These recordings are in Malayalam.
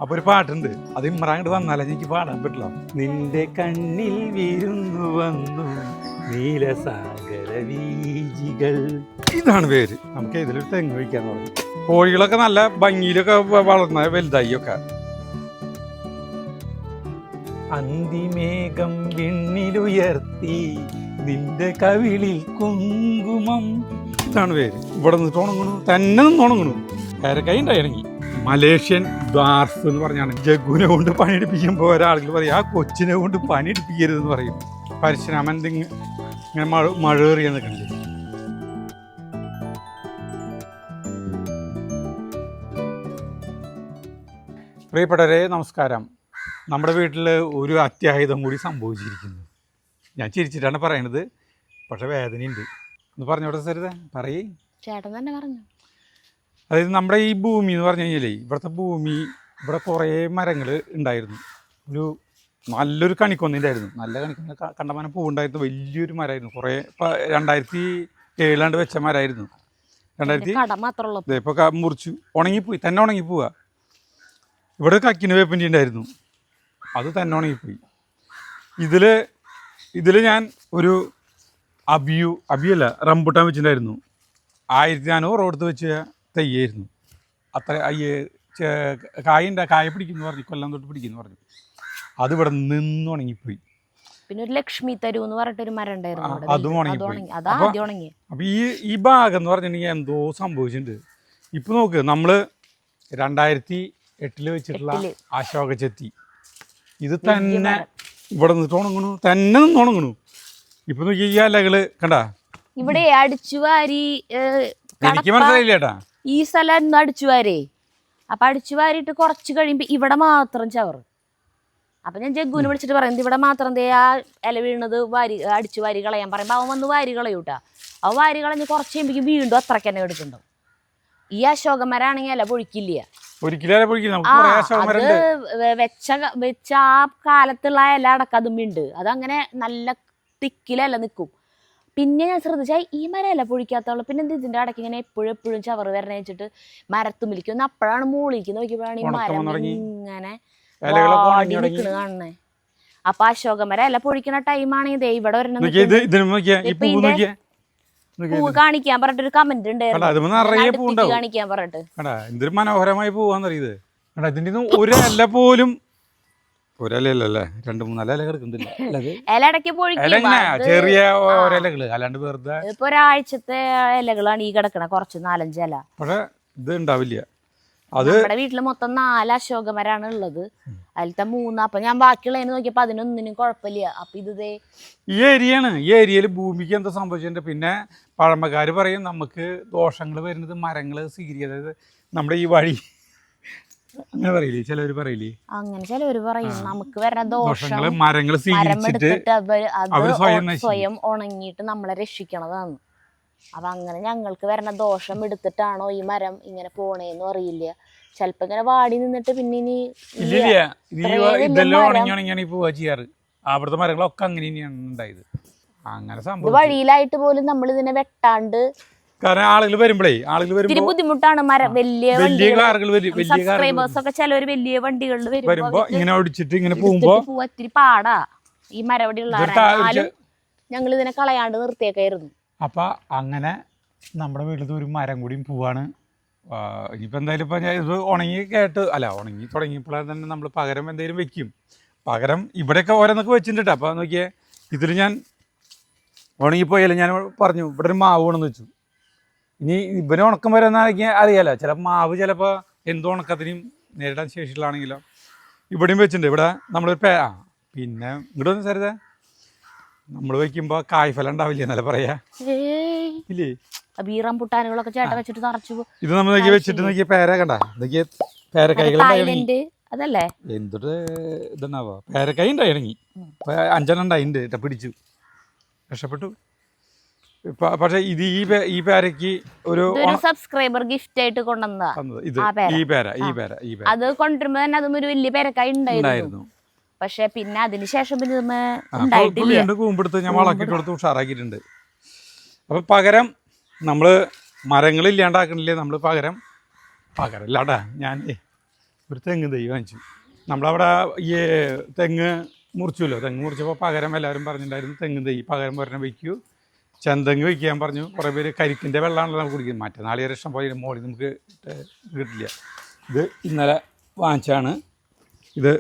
അപ്പൊ ഒരു പാട്ടുണ്ട്, അത് ഇമ്രാങ്ങോട്ട് വന്നാലേ എനിക്ക് പാടാൻ പറ്റില്ല. നിന്റെ കണ്ണിൽ വീരുന്നു വന്നു നീലസാഗര വീജികൾ, ഇതാണ് പേര്. നമുക്ക് ഇതിലൊരു തെങ്ങ് വയ്ക്കാന്ന് പറഞ്ഞു. കോഴികളൊക്കെ നല്ല ഭംഗിയിലൊക്കെ വളർന്ന വലുതായി ഒക്കെ. അന്തിമേഘം വിണ്ണിലുയർത്തി നിന്റെ കവിളിൽ കുങ്കുമം, ഇതാണ് പേര്. ഇവിടെ നിന്നിട്ട് ഉണങ്ങണു, തന്നെ നിന്ന് ഉണങ്ങണു. പേരക്കായി ഉണ്ടായിരുന്നെങ്കിൽ മലേഷ്യൻ ദ്വാർഫ് എന്ന് പറഞ്ഞാണ്. ജഗ്ഗുവിനെ കൊണ്ട് പണിയെടുപ്പിക്കുമ്പോൾ ഒരാളുകൾ പറയും ആ കൊച്ചിനെ കൊണ്ട് പണിയെടുപ്പിക്കരുതെന്ന് പറയും. പരശുരാമൻ ഇങ്ങനെ മഴ എറിയാന്നൊക്കെ ഉണ്ട്. പ്രിയപ്പെട്ടവരെ നമസ്കാരം. നമ്മുടെ വീട്ടിൽ ഒരു അത്യാഹിതം കൂടി സംഭവിച്ചിരിക്കുന്നു. ഞാൻ ചിരിച്ചിട്ടാണ് പറയണത്, പക്ഷെ വേദനയുണ്ട്. ഒന്ന് പറഞ്ഞോട്ടെ സരിത, പറയേ. ചേട്ടൻ തന്നെ പറഞ്ഞു. അതായത് നമ്മുടെ ഈ ഭൂമി എന്ന് പറഞ്ഞു കഴിഞ്ഞാൽ, ഇവിടുത്തെ ഭൂമി, ഇവിടെ കുറേ മരങ്ങൾ ഉണ്ടായിരുന്നു. ഒരു നല്ലൊരു കണിക്കൊന്ന ഉണ്ടായിരുന്നു, നല്ല കണിക്കൊന്ന കണ്ടമാനം പൂവുണ്ടായിരുന്നു. വലിയൊരു മരമായിരുന്നു. കുറേ ഇപ്പം 2007 വെച്ച മരമായിരുന്നു. 2000 ഇപ്പോൾ മുറിച്ചു, ഉണങ്ങിപ്പോയി, തന്നെ ഉണങ്ങിപ്പോവുക. ഇവിടെ കക്കിന് വേപ്പിൻ്റെ ഉണ്ടായിരുന്നു, അത് തന്നെ ഉണങ്ങിപ്പോയി. ഇതിൽ ഞാൻ ഒരു അബിയല്ല റംബുട്ടാൻ വെച്ചിട്ടുണ്ടായിരുന്നു. 1400 കൊടുത്ത് വെച്ച തയ്യായിരുന്നു. അത്ര കായ പിടിക്കുന്നു പറഞ്ഞു, കൊല്ലം തൊട്ട് പിടിക്കുന്നു പറഞ്ഞു. അത് ഇവിടെ നിന്ന് ഉണങ്ങിപ്പോയി. പിന്നെ ഒരു ലക്ഷ്മി തരു എന്ന് പറഞ്ഞിട്ടൊരു മരം ഉണ്ടായിരുന്നു, അതും ഉണങ്ങിപ്പോയി. അപ്പൊ ഈ ഭാഗം എന്ന് പറഞ്ഞിട്ടുണ്ടെങ്കിൽ എന്തോ സംഭവിച്ചിട്ടുണ്ട്. ഇപ്പൊ നോക്ക്, നമ്മള് 2008 വെച്ചിട്ടുള്ള അശോക ചെത്തി, ഇത് തന്നെ ഇവിടെ നിന്നിട്ട് ഉണങ്ങണു, തന്നെ നിന്ന് ഉണങ്ങണു. ഇപ്പൊ നോക്കി ഈ ഇലകള് കണ്ടാ. ഇവിടെ അടിച്ചുവാരി എനിക്ക് മനസ്സിലായില്ല ചേട്ടാ, ഈ സ്ഥലം അടിച്ചുവാരേ. അപ്പൊ അടിച്ചുവാരിട്ട് കുറച്ച് കഴിയുമ്പോ ഇവിടെ മാത്രം ചവറ്. അപ്പൊ ഞാൻ ജഗ്ഗുവിനെ വിളിച്ചിട്ട് പറയുന്നത് ഇവിടെ മാത്രം ആ ഇല വീണത് അടിച്ചു വാരി കളയാൻ പറയുമ്പോ അവൻ വന്ന് വാരി കളയൂട്ടാ. അവ വാരി കളഞ്ഞ് കുറച്ച് കഴിയുമ്പോഴേക്കും വീണ്ടും അത്രയ്ക്ക് തന്നെ എടുക്കുന്നുണ്ടാവും. ഈ അശോകമരാണെങ്കിൽ ഇല പൊഴിക്കില്ല, വെച്ച ആ കാലത്തുള്ള ഇല അടക്കതും ഉണ്ട്. അതങ്ങനെ നല്ല തിക്കിലല്ല നിൽക്കും. പിന്നെ ഞാൻ ശ്രദ്ധിച്ചാൽ ഈ മരം ഇല പൊഴിക്കാത്തുള്ളൂ. പിന്നെ എന്ത് ഇതിന്റെ അടക്ക ഇങ്ങനെ എപ്പോഴും ചവറ് വരണ വെച്ചിട്ട് മരത്തുമ്പിലിരിക്കും. അപ്പോഴാണ് മൂളിക്ക് നോക്കിയപ്പോഴാണ് ഈ മരം ഇങ്ങനെ നിൽക്കണ് കാണണേ. അപ്പൊ അശോകമരം ഇല പൊഴിക്കണ ടൈമാണെങ്കിൽ ഇവിടെ ഒരെണ്ണം പൂവ് കാണിക്കാൻ പറഞ്ഞിട്ടൊരു കമന്റ് ഉണ്ടായിരുന്നു, കാണിക്കാൻ പറഞ്ഞിട്ട്. എന്തൊരു മനോഹരമായി പോവാന്നറിയത്. ഇതിന്റെ ഒരു ഇല പോലും, ഒരല്ലേ 2-3 ഇല കിടക്കുന്നില്ല. ഇലടക്ക് ചെറിയ ഇലകള് അല്ലാണ്ട് വെറുതെ ഇപ്പൊ ഒരാഴ്ചത്തെ ഇലകളാണ് ഈ കിടക്കണ, കുറച്ച് 4-5 ഇല. പക്ഷെ ഇത് ഉണ്ടാവില്ല. അത് നമ്മുടെ വീട്ടില് മൊത്തം 4 അശോകമരാണ് ഉള്ളത്. അതിലത്തെ 3, അപ്പൊ ഞാൻ ബാക്കിയുള്ളതിന് നോക്കിയപ്പോ അതിനൊന്നിനും കുഴപ്പമില്ല. അപ്പൊ ഇത് ഈ ഏരിയയിൽ ഭൂമിക്ക് എന്താ സംഭവിച്ചിട്ടുണ്ട്. പിന്നെ പഴമക്കാര് പറയും നമുക്ക് ദോഷങ്ങൾ വരുന്നത് മരങ്ങള് സ്വീകരിക്കുക. അതായത് നമ്മുടെ ഈ വഴി അങ്ങനെ പറയില്ലേ, ചിലവര് പറയില്ലേ, അങ്ങനെ ചിലവര് പറയും നമുക്ക് വരുന്ന ദോഷങ്ങള് മരങ്ങൾ സ്വീകരിച്ചിട്ട് സ്വയം ഉണങ്ങിയിട്ട് നമ്മളെ രക്ഷിക്കണതാണ്. അപ്പൊ അങ്ങനെ ഞങ്ങൾക്ക് വരുന്ന ദോഷം എടുത്തിട്ടാണോ ഈ മരം ഇങ്ങനെ പോണേന്നും അറിയില്ല. ചിലപ്പോ ഇങ്ങനെ വാടി നിന്നിട്ട് പിന്നെ ഇനി ഇതെല്ലാം ഉണങ്ങിയാണ് ഈ പോവാ ചെയ്യാറ്. അവിടുത്തെ മരങ്ങളൊക്കെ അങ്ങനെ തന്നെയാണ് ഉണ്ടായത്. അങ്ങനെ സംഭവം വഴിയിലായിട്ട് പോലും നമ്മൾ ഇതിനെ വെട്ടാണ്ട്, കാരണം ആളുകൾ വരുമ്പോഴേ ബുദ്ധിമുട്ടാണ്. മരം വലിയ സബ്സ്ക്രൈബേഴ്സ് ഒക്കെ ചിലവര് വലിയ വണ്ടികളിൽ വരുമ്പോ ഇങ്ങനെ ഓടിച്ചിട്ട് ഇങ്ങനെ പോകുമ്പോ ഒത്തിരി പാടാ. ഈ മരവടിയുള്ള ഞങ്ങൾ ഇതിനെ കളയാണ്ട് നിർത്തിയേക്കായിരുന്നു. അപ്പൊ അങ്ങനെ നമ്മുടെ വീട്ടിലത്തെ ഒരു മരം കൂടിയും പോവാണ്. ഇനിയിപ്പോൾ എന്തായാലും ഇപ്പം ഇത് ഉണങ്ങി തുടങ്ങിയപ്പോഴേ തന്നെ നമ്മൾ പകരം എന്തെങ്കിലും വെക്കും. പകരം ഇവിടെയൊക്കെ ഓരോന്നൊക്കെ വെച്ചിട്ടുണ്ട്. അപ്പോൾ നോക്കിയേ, ഇതിൽ ഞാൻ ഉണങ്ങിപ്പോയാലും ഞാൻ പറഞ്ഞു ഇവിടെ ഒരു മാവ് കൊണ്ടെന്ന് വെച്ചു. ഇനി ഇവന് ഉണക്കം വരുന്നതാണെങ്കിൽ അറിയാലോ, ചിലപ്പോൾ മാവ് ചിലപ്പോൾ എന്തോ ഉണക്കത്തിനും നേരിടാൻ ശേഷിയുള്ളതാണെങ്കിലോ. ഇവിടെയും വെച്ചിട്ടുണ്ട്. ഇവിടെ നമ്മളൊരു പിന്നെ ഇങ്ങോട്ട് വന്ന് സരിത, നമ്മൾ വയ്ക്കുമ്പോൾ കായ്ഫലം ഉണ്ടാവില്ല എന്നല്ല പറയാ ഇല്ലേ. ഇത് നമ്മൾ വെച്ചിട്ട് നോക്കിയ പേര കണ്ട, നോക്കിയ പേരക്കായ്കൾ അതല്ലേ എന്തൊരു ഇതുണ്ടാവോ. പേരക്കായ ഉണ്ടായി ഇറങ്ങി 5 ഉണ്ടായിട്ടുണ്ട്, പിടിച്ചു, രക്ഷപ്പെട്ടു. പക്ഷെ ഇത് ഈ പേരക്ക് ഒരു സബ്സ്ക്രൈബർ ഗിഫ്റ്റ് ആയിട്ട് കൊണ്ടുവന്നത്. ഈ പേര അത് കൊണ്ടുവരുമ്പോ തന്നെ അതും ഒരു വലിയ പേരക്കായ ഉണ്ടായിരുന്നു. പക്ഷെ പിന്നെ അതിനുശേഷം വീണ്ടും കൂമ്പെടുത്ത് ഞാൻ വളക്കിട്ട് കൊടുത്ത് ഉഷാറാക്കിയിട്ടുണ്ട്. അപ്പൊ പകരം നമ്മള് മരങ്ങൾ ഇല്ലാണ്ടാക്കണില്ലേ, നമ്മള് പകരം ഇല്ലാണ്ടാ ഞാൻ ഒരു തെങ്ങ് തൈ വാങ്ങിച്ചു. നമ്മളവിടെ ഈ തെങ്ങ് മുറിച്ചുല്ലോ, തെങ്ങ് മുറിച്ചപ്പോൾ പകരം എല്ലാവരും പറഞ്ഞിട്ടുണ്ടായിരുന്നു തെങ്ങ് തൈ പകരം ഒരെണ്ണം വയ്ക്കൂ, ചെന്തെങ്ങ് വയ്ക്കാൻ പറഞ്ഞു. കുറേ പേര് കരിക്കിൻ്റെ വെള്ളമാണല്ലോ നമുക്ക് കുടിക്കുന്നത്, മറ്റേ നാളികേരം ഇഷ്ടം പോലെ മോളിൽ നമുക്ക് കിട്ടില്ല. ഇത് ഇന്നലെ വാങ്ങിച്ചാണ്. ഇത്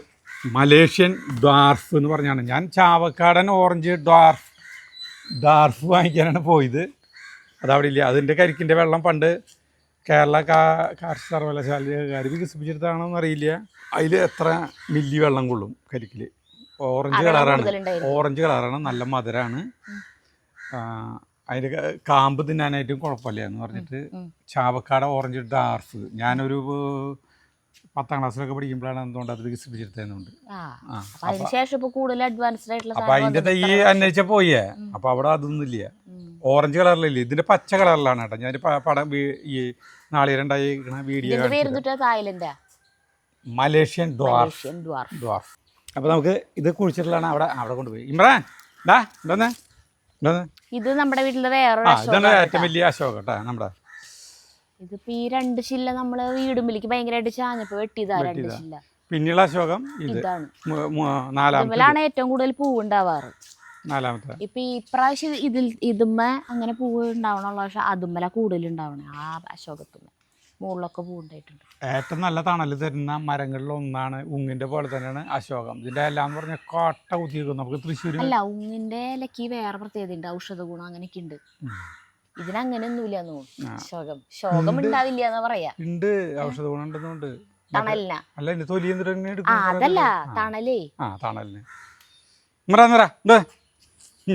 മലേഷ്യൻ ഡ്വാർഫ് എന്ന് പറഞ്ഞാണ്. ഞാൻ ചാവക്കാടൻ ഓറഞ്ച് ഡ്വാർഫ് വാങ്ങിക്കാനാണ് പോയത്. അതവിടെ ഇല്ല. അതിൻ്റെ കരിക്കിൻ്റെ വെള്ളം പണ്ട് കേരള കാർഷിക സർവകലാശാലക്കാർ വികസിപ്പിച്ചെടുത്താണോ എന്നറിയില്ല. അതിൽ എത്ര മില്ലി വെള്ളം കൊള്ളും കരിക്കിൽ. ഓറഞ്ച് കളറാണ്, നല്ല മധുരമാണ്. അതിൻ്റെ കാമ്പ് തിന്നാനായിട്ടും കുഴപ്പമില്ല എന്ന് പറഞ്ഞിട്ട് ചാവക്കാട് ഓറഞ്ച് ഡ്വാർഫ്. ഞാനൊരു 10ാം ക്ലാസ്സിലൊക്കെ പഠിക്കുമ്പോഴാണ് എന്തുകൊണ്ട് അത് വികസിപ്പിച്ചെടുത്തതുകൊണ്ട്. അപ്പൊ അതിന്റെ തൈ അന്വേഷിച്ച പോയേ. അപ്പൊ അവിടെ അതൊന്നും ഇല്ല. ഓറഞ്ച് കളറിലില്ല, ഇതിന്റെ പച്ച കളറിലാണ് കേട്ടോ. ഞാൻ പടം ഈ നാളികേരണ്ടായി വീഡിയോ മലേഷ്യൻ ഡ്വാർഫ്. അപ്പൊ നമുക്ക് ഇത് കുഴിച്ചിട്ടുള്ളതാണ്. അവിടെ കൊണ്ടുപോയി ഇമ്രാൻ ഇത് നമ്മുടെ വീട്ടിലെ വേറെ ഇതാണ് ഏറ്റവും വലിയ അശോകം കേട്ടോ നമ്മുടെ. ഇതിപ്പോ ഈ 2 ശില നമ്മള് വീടുമ്പിലേക്ക് ഭയങ്കരമായിട്ട് ചാഞ്ഞപ്പോ വെട്ടിയതാ 2 ശില. പിന്നെയുള്ള അശോകം ഇതാണ്. 4ാമത്തെ ഏറ്റവും കൂടുതൽ പൂവ് ഉണ്ടാവാറ്. 4ാമത്തെ. ഇപ്പൊ ഈ പ്രാവശ്യം ഇതുമ്മ അങ്ങനെ പൂവ് ഉണ്ടാവണുള്ള, പക്ഷെ അതുമ്മല കൂടുതൽ ഉണ്ടാവണേ. ആ അശോകത്തുമ്മ മുകളിലൊക്കെ പൂ ഉണ്ടായിട്ടുണ്ട്. ഏറ്റവും നല്ല തണൽ തരുന്ന മരങ്ങളിൽ ഒന്നാണ് ഉങ്ങിന്റെ പോലെ തന്നെയാണ് അശോകം. ഇതിന്റെ എല്ലാം എന്ന് പറഞ്ഞാൽ കോട്ട കുത്തിയിരിക്കും. നമുക്ക് തൃശ്ശൂർ അല്ല, ഉങ്ങിന്റെ ഇലക്ക് വേറെ പ്രത്യേകത ഉണ്ട്, ഔഷധ ഗുണം അങ്ങനെയൊക്കെ ഉണ്ട്. ഇതിനങ്ങനെയൊന്നുമില്ല ശോകം ഉണ്ടാവില്ല എന്നാ പറയാ. ഉണ്ട്, ഔഷധ ഗുണം ഉണ്ടെന്നുണ്ട്. തണലിനാ അല്ല തൊലി അതല്ല തണലേ. തണലിന് ഇമ്രാൻ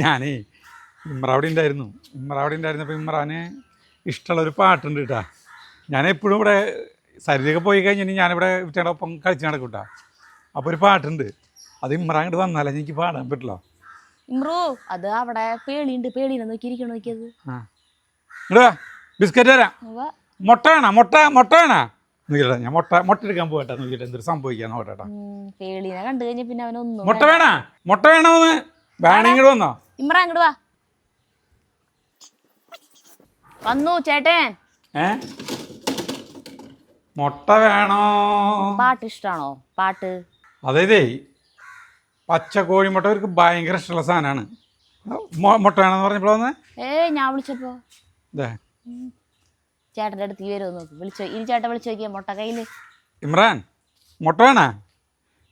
ഞാനേ ഇമ്രാവിടെ ഉണ്ടായിരുന്നപ്പോൾ ഇമ്രാന് ഇഷ്ടമുള്ളൊരു പാട്ടുണ്ട് കേട്ടാ. ഞാൻ എപ്പോഴും ഇവിടെ സരിതയൊക്കെ പോയി കഴിഞ്ഞാൽ ഞാനിവിടെ ഇവറ്റയുടെ ഒപ്പം കളിച്ച് നടക്കും കേട്ടോ. അപ്പോൾ ഒരു പാട്ടുണ്ട്, അത് ഇമ്രാൻ ഇങ്ങോട്ട് വന്നാലേ എനിക്ക് പാടാൻ പറ്റില്ല. ഇമ്രോ അത് അവിടെ പേളിയുണ്ട്, പേളീനെ നോക്കിയിരിക്കണം. നോക്കിയത് ഇടാ ബിസ്ക്കറ്റ് തരാം. മുട്ട വേണോ? മുട്ട വേണോ നോക്കിട്ടാ. ഞാൻ മുട്ട എടുക്കാൻ പോകട്ടെ, നോക്കിയിട്ട് എന്തൊരു സംഭവിക്കാൻ നോക്കട്ടെ. പേളീനെ കണ്ടു കഴിഞ്ഞാൽ പിന്നെ അവനൊന്നും മുട്ട വേണോന്ന് വേണമെങ്കിൽ വന്നോ ഇമ്രാൻ ഇങ്ങോട്ട് വാ. വന്നു ചേട്ടൻ. മുട്ട വേണോ? പാട്ട് ഇഷ്ടാണോ? പാട്ട് അതേതേ പച്ച കോഴിമുട്ട അവർക്ക് ഭയങ്കര ഇഷ്ടമുള്ള സാധനമാണ്. മുട്ട വേണമെന്ന് പറഞ്ഞപ്പോൾ വന്നേ. ഞാൻ വിളിച്ചപ്പോ ചേട്ടൻ്റെ അടുത്ത് വരുമോ നോക്ക്. ഇനി ചേട്ടൻ വിളിച്ചു നോക്കിയാ മുട്ട കയ്യില്. ഇമ്രാൻ മുട്ട വേണോ?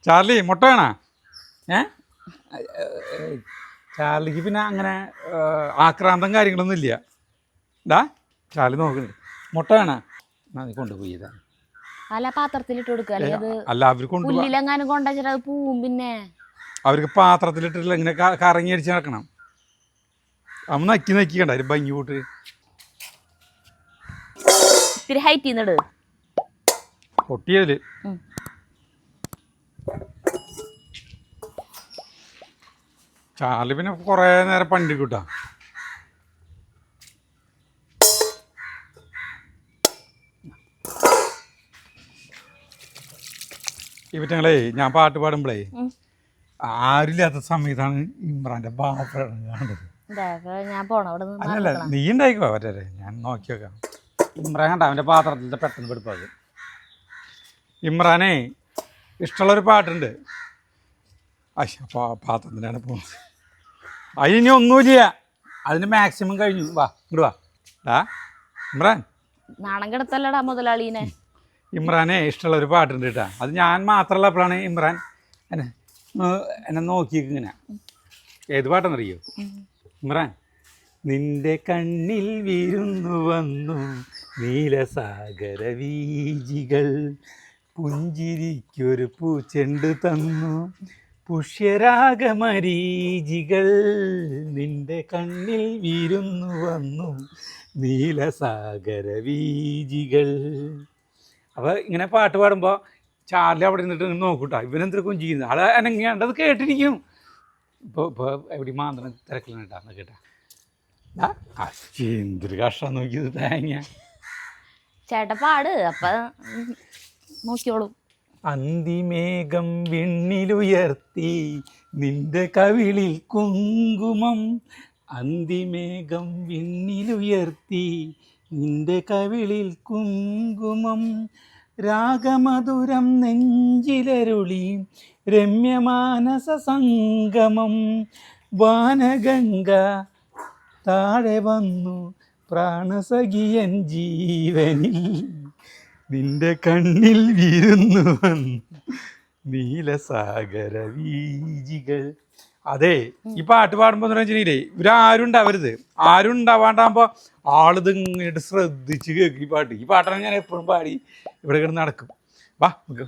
ചാർലി മുട്ട വേണോ? ചാർലിക്ക് പിന്നെ അങ്ങനെ ആക്രാന്തം കാര്യങ്ങളൊന്നും ഇല്ല. ചാർലി നോക്കുന്നുണ്ട്. മുട്ട വേണോ? കൊണ്ടുപോയി അല്ല പാത്രത്തിലിട്ട് കൊടുക്കുക. അല്ല അവർ പുല്ലിലെങ്ങാനും കൊണ്ടുവച്ചിട്ട് അത് പൂവും. പിന്നെ അവർക്ക് പാത്രത്തിലിട്ടില്ല, ഇങ്ങനെ കറങ്ങി അടിച്ച് നടക്കണം. അവൻ നക്കി കണ്ട ഒരു ഭംഗി കൂട്ട്. ഇത്തിരി ഹൈറ്റ് ചെയ്യുന്നിട് പൊട്ടിയതില് ചാർലി പിന്നെ കുറേ നേരം പണ്ടിക്കൂട്ടാ. ഇവറ്റങ്ങളെ ഞാൻ പാട്ട് പാടുമ്പോഴേ ആരില്ലാത്ത സമയത്താണ് ഇമ്രാന്റെ ബാപ്പയാണ് കാണുന്നത്. അല്ലല്ല നീ ഉണ്ടായിക്കോ പറ്റേ, ഞാൻ നോക്കി വെക്കാം. ഇമ്രാൻ കണ്ട അവൻ്റെ പാത്രത്തിലത്തെ പെട്ടെന്ന് പെടുപ്പാക്കും. ഇമ്രാനെ ഇഷ്ടമുള്ളൊരു പാട്ടുണ്ട്. പാത്രത്തിനാണ് പോകുന്നത്. അതിനി ഒന്നുമില്ല, അതിന് മാക്സിമം കഴിഞ്ഞു. വാ ഇങ്ങോട്ട് വാ ഇമ്രാൻ. നാണം കിടത്തല്ലടാ മുതലാളീനെ. ഇമ്രാനെ ഇഷ്ടമുള്ളൊരു പാട്ടുണ്ട് കേട്ടാ. അത് ഞാൻ മാത്രമുള്ളപ്പോഴാണ് ഇമ്രാൻ എന്നെ നോക്കിയിങ്ങനെ. ഏത് പാട്ടെന്നറിയോ ഇമ്രാൻ? നിന്റെ കണ്ണിൽ വിരുന്നു വന്നു നീലസാഗര വീജികൾ, പുഞ്ചിരിക്കൊരു പൂച്ചെണ്ട് തന്നു പുഷ്യരാഗമരീചികൾ, നിന്റെ കണ്ണിൽ വിരുന്നു വന്നു നീലസാഗര വീജികൾ. അപ്പോൾ ഇങ്ങനെ പാട്ട് പാടുമ്പോൾ ചാർലി അവിടെ നിന്നിട്ട് നോക്കൂട്ടോ, ഇവനെന്തൊക്കെ ചെയ്യുന്നത് ആളെ അനങ്ങേണ്ടത് കേട്ടിരിക്കും. ഇപ്പോൾ എവിടെ മാന്തണം തിരക്കിലാണ് കേട്ടാ കേട്ടാ. എന്തൊരു കഷ്ടം നോക്കിയത് തേങ്ങ. ചേട്ട പാട് അപ്പം നോക്കിയോളൂ. അന്തിമേഘം വിണ്ണിലുയർത്തി നിന്റെ കവിളിൽ കുങ്കുമം, അന്തിമേഘം വിണ്ണിലുയർത്തി നിന്റെ കവിളിൽ കുങ്കുമം, രാഗമധുരം നെഞ്ചിലരുളി രമ്യമാനസ സംഗമം വാനഗംഗ താഴെ വന്നു പ്രാണസഖിയൻ ജീവനിൽ നിന്റെ കണ്ണിൽ വീരുന്നു വന്നു നീലസാഗര വീജികൾ. അതെ, ഈ പാട്ട് പാടുമ്പോൾ എന്ന് വെച്ചിട്ടുണ്ടെങ്കിലേ ഇവരാരും ഉണ്ടാവരുത്. ആരും ഉണ്ടാവാണ്ടാകുമ്പോൾ ആളിത് ഇങ്ങോട്ട് ശ്രദ്ധിച്ച് കേൾക്കും. ഈ പാട്ടാണ് ഞാൻ എപ്പോഴും പാടി ഇവിടെ കിടന്ന് നടക്കും. വാ നമുക്ക്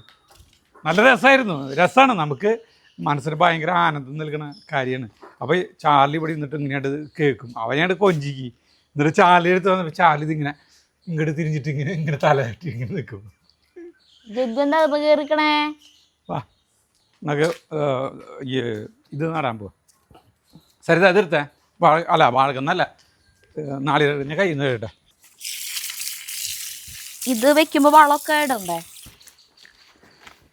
നല്ല രസമാണ്. നമുക്ക് മനസ്സിന് ഭയങ്കര ആനന്ദം നൽകുന്ന കാര്യമാണ്. അപ്പോൾ ചാർലി ഇവിടെ നിന്നിട്ട് ഇങ്ങനെയായിട്ട് കേൾക്കും. അവനോട് കൊഞ്ചിക്ക്. എന്നിട്ട് ചാർലി എടുത്ത് വന്നപ്പോൾ ചാർലി ഇതിങ്ങനെ ഇങ്ങോട്ട് തിരിഞ്ഞിട്ട് ഇങ്ങനെ തലയാട്ടി ഇങ്ങനെ നിൽക്കും. വാ നമുക്ക് ഇത് നടാൻ പോവാ. സരിത എതിർത്തേ അല്ല വാഴക്കുന്നല്ല നാളെ ഞാൻ കയ്യിൽ നിന്ന് കേട്ടെ. ഇത് വെക്കുമ്പോ വളമൊക്കെ ഇടണ്ടേ?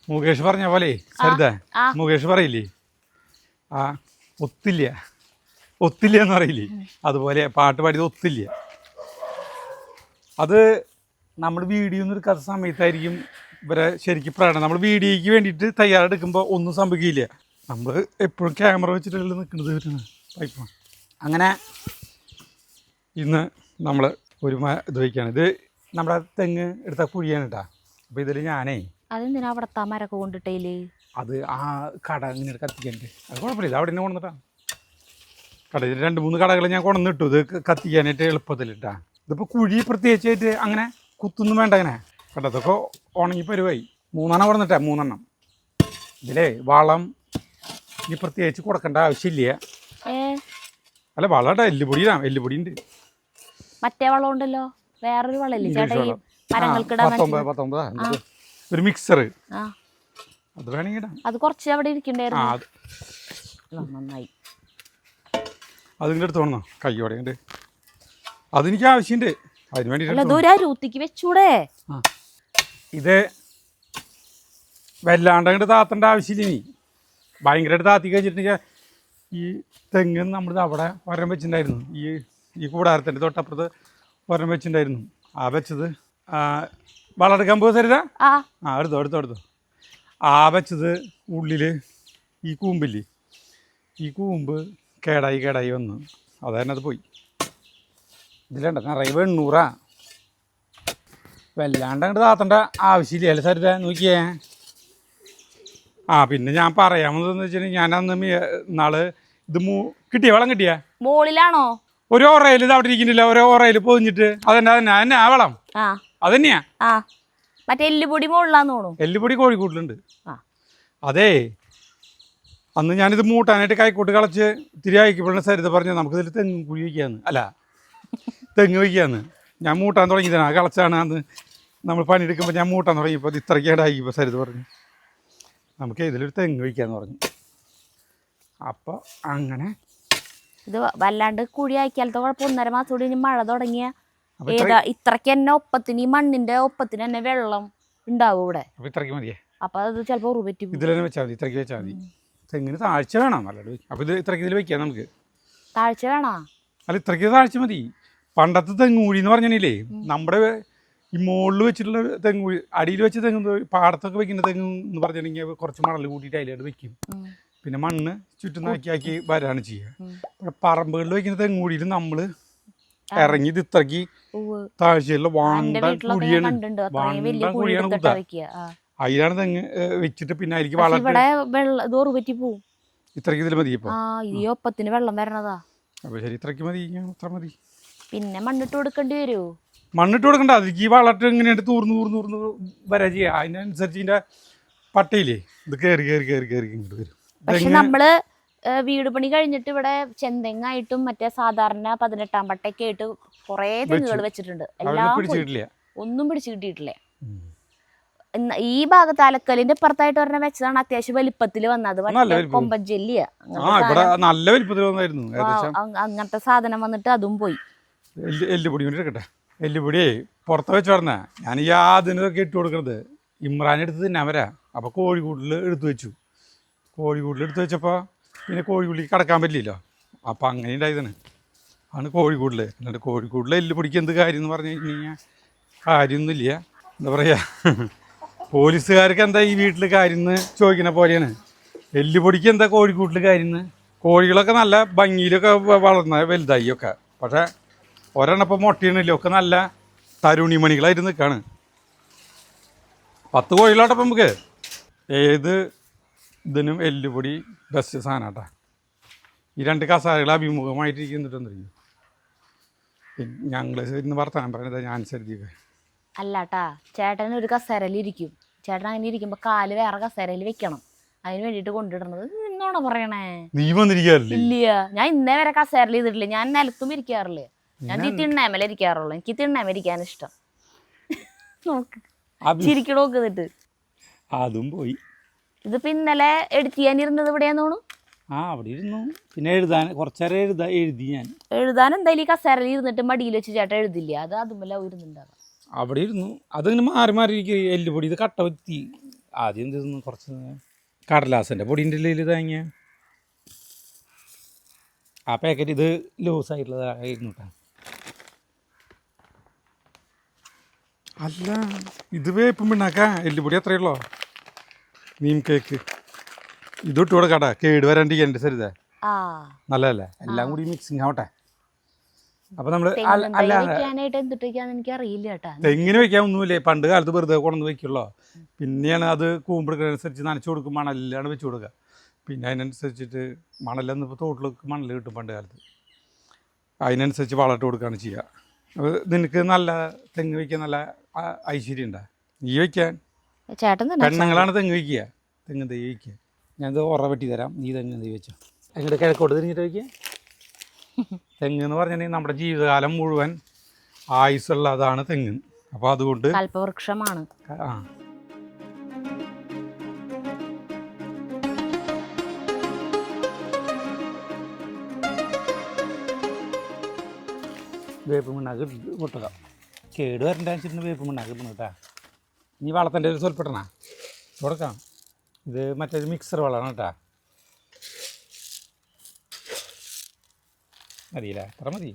മുകേഷ് പറഞ്ഞ പോലെ സരിത, മുകേഷ് പറയില്ലേ ഒത്തില്ല എന്ന് പറയില്ലേ, അതുപോലെ പാട്ട് പാടിയത് ഒത്തില്ല. അത് നമ്മൾ വീഡിയോ ഒന്നും എടുക്കാത്ത സമയത്തായിരിക്കും ഇവരെ ശരിക്കും പ്രകടനം. നമ്മൾ വീഡിയോയ്ക്ക് വേണ്ടിയിട്ട് തയ്യാറെടുക്കുമ്പോൾ ഒന്നും സംഭവിക്കില്ല. നമ്മൾ എപ്പോഴും ക്യാമറ വെച്ചിട്ടല്ല നിൽക്കുന്നത് പൈപ്പ്. അങ്ങനെ ഇന്ന് നമ്മൾ ഒരു ഇത് വയ്ക്കുകയാണ്. ഇത് നമ്മുടെ തെങ്ങ് എടുത്ത കുഴിയാണ് കേട്ടോ. അപ്പോൾ ഇതിൽ ഞാനേ അതെന്തിനാ അവിടെ മരൊക്കെ കൊണ്ടിട്ടേല് അത് ആ കട ഇങ്ങനെ കത്തിക്കാനുണ്ട്. അത് കുഴപ്പമില്ല, അവിടെ തന്നെ കൊണ്ടുവന്നിട്ടാ. കടയിൽ 2-3 കടകൾ ഞാൻ കൊണ്ടുവന്നിട്ടു ഇത് കത്തിക്കാനായിട്ട് എളുപ്പത്തിലിട്ടാ. ഇതിപ്പോൾ കുഴി പ്രത്യേകിച്ചായിട്ട് അങ്ങനെ കുത്തൊന്നും വേണ്ട. അങ്ങനെ കേട്ടോ, ഇതൊക്കെ ഉണങ്ങി പരിവായി. 3 കൊണ്ടുവന്നിട്ടാ 3. ഇതിലേ വളം ഇനി പ്രത്യേകിച്ച് കൊടുക്കേണ്ട ആവശ്യമില്ല. അല്ല വളം ഇടാം, എല്ലുപൊടി ഉണ്ട്. മറ്റേ വളം ഉണ്ടല്ലോ, വേറൊരു വളമില്ലേ ചേട്ടാ, 19 ഒരു മിക്സർ, അത് വേണമെങ്കിൽ ഇടാം. അത് കുറച്ച് അവിടെ ഇരിക്കണ്ടായിരുന്നു. നന്നായി. അതിൻ്റെ അടുത്ത് തോന്നോ കയ്യോടെ ഉണ്ട്. അതെനിക്ക് ആവശ്യമുണ്ട്, അതിന് വേണ്ടി വെച്ചൂടെ. ഇത് വല്ലാണ്ട് അങ്ങോട്ട് താത്തേണ്ട ആവശ്യമില്ല. ഇനി ഭയങ്കരമായിട്ട് താത്തി കഴിഞ്ഞിട്ടുണ്ടെങ്കിൽ ഈ തെങ്ങ് നമ്മൾ അവിടെ ഒരെണ്ണം വെച്ചിട്ടുണ്ടായിരുന്നു. ഈ കൂടാരത്തിൻ്റെ തൊട്ടപ്പുറത്ത് ഒരെണ്ണം വെച്ചിട്ടുണ്ടായിരുന്നു. ആ വെച്ചത് വളരെടുക്കാൻ പോകുക സരിതാ. എടുത്തോ. ആ വെച്ചത് ഉള്ളിൽ ഈ കൂമ്പില്ലേ, ഈ കൂമ്പ് കേടായി വന്നു. അത് പോയി. ഇതിലുണ്ട നിറയെ 800. വല്ലാണ്ട് അങ്ങോട്ട് താത്തേണ്ട ആവശ്യമില്ല അല്ലേ സരിത, നോക്കിയേ. പിന്നെ ഞാൻ പറയാമെന്ന് വെച്ചിട്ടുണ്ടെങ്കിൽ ഞാൻ അന്ന് നാള് ഇത് കിട്ടിയ വളം കിട്ടിയ മോളിലാണോ ഒരു ഓറയിൽ ഇത് അവിടെ ഇരിക്കുന്നില്ല, ഓരോ ഓറയിൽ പൊതിഞ്ഞിട്ട് അതന്നെ ആ വളം അതന്നെയാ. മറ്റേ എല്ലുപൊടി മുകളിലാന്ന് തോന്നുന്നു. എല്ലുപൊടി കോഴിക്കൂട്ടിലുണ്ട്. അതേ അന്ന് ഞാനിത് മൂട്ടാനായിട്ട് കൈക്കോട്ട് കളച്ച് ഇത്തിരി അയക്കപ്പെടുന്ന സരിത പറഞ്ഞു നമുക്കിതിൽ തെങ്ങ് കുഴി വയ്ക്കാന്ന്, അല്ല തെങ്ങ് വയ്ക്കാന്ന്. ഞാൻ മൂട്ടാൻ തുടങ്ങിയതാണ്, ആ കളച്ചാണ് അന്ന് നമ്മൾ പണിയെടുക്കുമ്പോൾ ഞാൻ മൂട്ടാൻ തുടങ്ങിയപ്പോൾ ഇത് ഇത്രയ്ക്കേടായിപ്പോൾ സരിത പറഞ്ഞു നമുക്ക് ഇതിലൊരു തെങ്ങ് വയ്ക്കാന്ന് പറഞ്ഞു. അപ്പോൾ അങ്ങനെ ഇത് വല്ലാണ്ട് കുഴി അയക്കാലത്തെ കുഴപ്പം 1.5 മാസം കൂടി മഴ തുടങ്ങിയ ഇത്രയ്ക്ക് തന്നെ ഒപ്പത്തിന്, ഈ മണ്ണിന്റെ ഒപ്പത്തിന് തന്നെ വെള്ളം ഉണ്ടാവും ഇവിടെ. അപ്പോൾ ഇത്രയ്ക്ക് മതിയേ. അപ്പോൾ അത് ചിലപ്പോൾ ഉറുപറ്റി ഇതിൽ തന്നെ വെച്ചാൽ മതി, ഇത്രയ്ക്ക് വെച്ചാൽ മതി. തെങ്ങിന് താഴ്ച വേണം നല്ലത്. അപ്പോൾ ഇത് ഇത്രയ്ക്ക് ഇതിൽ വെക്കാം നമുക്ക്. താഴ്ച വേണോ? അല്ല ഇത്രയ്ക്ക് താഴ്ച മതി. പണ്ടത്തെ തെങ്ങൂഴി എന്ന് പറഞ്ഞില്ലേ, നമ്മുടെ ഈ മുകളിൽ വെച്ചിട്ടുള്ള തെങ്ങൂഴി, അടിയിൽ വെച്ച് തെങ്ങ് പാടത്തൊക്കെ വെക്കുന്ന തെങ്ങ് എന്ന് പറഞ്ഞിട്ടുണ്ടെങ്കിൽ കുറച്ച് മണൽ കൂട്ടിയിട്ട് അതിലായിട്ട് വെക്കും. പിന്നെ മണ്ണ് ചുറ്റും ആക്കി വരാണ് ചെയ്യുക. പറമ്പുകളിൽ വെക്കുന്ന തെങ്ങൂടിയിൽ നമ്മൾ ഇറങ്ങി ഇത് ഇത്രയ്ക്ക് താഴ്ചയുള്ള വാണ്ട കുഴിയാണ് കുത്ത. അതിലാണ് തെങ്ങ് വെച്ചിട്ട് പിന്നെ അതിലേക്ക് വളം ഇത്രയ്ക്ക് ഇതിൽ മതി. ഇപ്പൊ ഒപ്പത്തിന് വെള്ളം വരണതാ. അപ്പൊ ശരി, ഇത്രയ്ക്ക് മതി, അത്ര മതി. പിന്നെ മണ്ണിട്ട് കൊടുക്കേണ്ടി വരുമോ? മണ്ണിട്ട് കൊടുക്കണ്ട, അതിലേക്ക് ഈ വളട്ട് ഇങ്ങനെയായിട്ട് തൂർന്ന് വരാ ചെയ്യുക. അതിനനുസരിച്ച് ഇതിന്റെ പട്ടയില്ലേ ഇത് കയറി ഇങ്ങോട്ട് വരും. പക്ഷെ നമ്മള് വീട് പണി കഴിഞ്ഞിട്ട് ഇവിടെ ചെന്തെങ്ങായിട്ടും മറ്റേ സാധാരണ 18-ാം പട്ടയൊക്കെ ആയിട്ട് കുറെ തെങ്ങുകൾ വെച്ചിട്ടുണ്ട്. എല്ലാം ഒന്നും പിടിച്ചു കിട്ടിയിട്ടില്ല. ഈ ഭാഗത്ത് അലക്കലിന്റെ ഇപ്പുറത്തായിട്ട് ഒരെണ്ണം വെച്ചതാണ് അത്യാവശ്യം വലിപ്പത്തിൽ വന്നത്. കൊമ്പൻ ജെല്ലിയ അങ്ങനത്തെ സാധനം വന്നിട്ട് അതും പോയി. എല്ലുപൊടി കൊണ്ടിരിക്കട്ടെ. എല്ലുപൊടിയേ പുറത്ത് വെച്ച് പറഞ്ഞ ഞാൻ ഈ അതിനൊക്കെ ഇട്ട് കൊടുക്കുന്നത് ഇമ്രാൻ എടുത്ത് തിന്നാൻ. അപ്പോൾ കോഴിക്കൂട്ടിൽ എടുത്തു വെച്ചപ്പോൾ പിന്നെ കോഴിക്കുള്ളിൽ കിടക്കാൻ പറ്റില്ലല്ലോ. അപ്പോൾ അങ്ങനെ ഉണ്ടായതാണ് ആണ് കോഴിക്കൂട്ടിൽ. എന്നിട്ട് കോഴിക്കൂട്ടിൽ എല്ലുപൊടിക്ക് എന്ത് കാര്യം എന്ന് പറഞ്ഞു കഴിഞ്ഞാൽ കാര്യമൊന്നുമില്ല. എന്താ പറയുക, പോലീസുകാർക്ക് എന്താ ഈ വീട്ടിൽ കാര്യം എന്ന് ചോദിക്കുന്ന പോലെയാണ്. എല്ലുപൊടിക്ക് എന്താ കോഴിക്കൂട്ടിൽ കാര്യം. കോഴികളൊക്കെ നല്ല ഭംഗിയിലൊക്കെ വളർന്ന വലുതായി ഒക്കെ. പക്ഷേ ഒരെണ്ണം ഇപ്പോൾ മുട്ടയണില്ല, ഒക്കെ നല്ല തരുണിമണികളായിട്ട് നിൽക്കുകയാണ്. 10 കോഴികളോട്ടപ്പം നമുക്ക് ഏത് ഇതിനും എല്ലുപൊടി ബെസ്റ്റ് സാധനം കേട്ടോ. ഈ 2 കസാരകൾ അഭിമുഖമായിട്ടിരിക്കുന്നിട്ടെന്നിരിക്കും. ഞങ്ങൾ ഇന്ന് വർത്തമാനം പറയുന്നത് ഞാൻ ശ്രദ്ധിക്കുക. അല്ലാട്ടാ, ചേട്ടൻ ഒരു കസേരയിൽ ഇരിക്കും. ചേട്ടൻ അങ്ങനെ ഇരിക്കുമ്പോൾ കാല് വേറെ കസേരയിൽ വെക്കണം. അതിന് വേണ്ടിയിട്ട് കൊണ്ടിടുന്നത് നിന്നോണ പറയണേ. നീ വന്നിരിക്കാറില്ലേ? ഇല്ല, ഞാൻ ഇന്നേ വരെ കസേരയിൽ ചെയ്തിട്ടില്ല. ഞാൻ നിലത്തും ഇരിക്കാറില്ല. ഞാൻ ഈ തിണ്ണേമല ഇരിക്കാറുള്ളൂ. എനിക്ക് തിണ്ണേമ ഇരിക്കാൻ ഇഷ്ടം. നോക്ക് ചിരിക്കണ നോക്ക്. എന്നിട്ട് അതും പോയി. ഇതിപ്പോ ഇന്നലെ എഡിറ്റ് ചെയ്യാനിരുന്നത് ഇവിടെയാന്ന് തോന്നുന്നു. അവിടെ ഇരുന്നു. പിന്നെ എഴുതാൻ കുറച്ചേരം എഴുതി ഞാൻ. എഴുതാൻ എന്തായാലും ഈ കസേരയിൽ ഇരുന്നിട്ട് മടിയിൽ വെച്ച് ചേട്ടൻ എഴുതില്ല. അത് അതുമല്ല ഇരുന്നുണ്ടാകാം. അവിടെ ഇരുന്നു. അതിങ്ങനെ മാറി മാറി ഇരിക്കും. എല്ലുപൊടി ഇത് കട്ട പറ്റി ആദ്യം എന്ത് കുറച്ച് കടലാസിൻ്റെ പൊടിൻ്റെ ഉള്ളിൽ തേങ്ങിയ ആ പാക്കറ്റ് ഇത് ലൂസായിട്ടുള്ളതായിരുന്നു കേട്ടോ. അല്ല, ഇത് വേപ്പും പിണ്ണാക്കാം. എല്ലുപൊടി അത്രയുള്ളോ? നീം കേക്ക് ഇത് ഇട്ട് കൊടുക്കാട്ടാ. കേട് വരാണ്ടിരിക്കാൻ സരിതാ. നല്ലതല്ലേ? എല്ലാം കൂടി മിക്സിങ് ആവട്ടെ. അപ്പൊ നമ്മള് തെങ്ങിന് വെക്കാൻ ഒന്നുമില്ലേ. പണ്ട് കാലത്ത് വെറുതെ കൊണ്ടു വെക്കുള്ളൂ. പിന്നെയാണ് അത് കൂമ്പെടുക്കുന്നതനുസരിച്ച് നനച്ചു കൊടുക്കും. മണലിലാണ് വെച്ച് കൊടുക്കുക. പിന്നെ അതിനനുസരിച്ചിട്ട് മണലെന്ന് ഇപ്പോൾ തോട്ടിലേക്ക് മണൽ കിട്ടും പണ്ട് കാലത്ത്. അതിനനുസരിച്ച് വളമിട്ട് കൊടുക്കുകയാണ് ചെയ്യുക. അപ്പോൾ നിനക്ക് നല്ല തെങ്ങ് വയ്ക്കാൻ നല്ല ഐശ്വര്യം ഉണ്ടാ. നീ വയ്ക്കാൻ പെണ്ണുങ്ങളാണ് തെങ്ങ് വയ്ക്കുക. തെങ്ങ് തൈ വയ്ക്കുക. ഞാനത് ഉറ വെട്ടി തരാം. നീ തെങ്ങ് തൈ വെച്ചോ. എങ്ങോട്ട് കിഴക്കോട്ട് തിരിഞ്ഞിട്ട് വയ്ക്കുക. തെങ്ങ് എന്ന് പറഞ്ഞിട്ടുണ്ടെങ്കിൽ നമ്മുടെ ജീവിതകാലം മുഴുവൻ ആയുസ്സുള്ളതാണ് തെങ്ങ്. അപ്പോൾ അതുകൊണ്ട് കൽപ്പവൃക്ഷമാണ്. ആ വേപ്പ് മണ്ണാക്ക് കൊട്ടുക. കേട് വരണ്ട വെച്ചിട്ട് വേപ്പ് മണ്ണാക്ക് ഇടണം കേട്ടാ. ഇനി വളത്തിൻ്റെ ഒരു സ്വൽപ്പെട്ടണ കൊടുക്കാം. ഇത് മറ്റേ മിക്സർ വളമാണ് കേട്ടാ. മതിയില്ലേ? അത്ര മതി.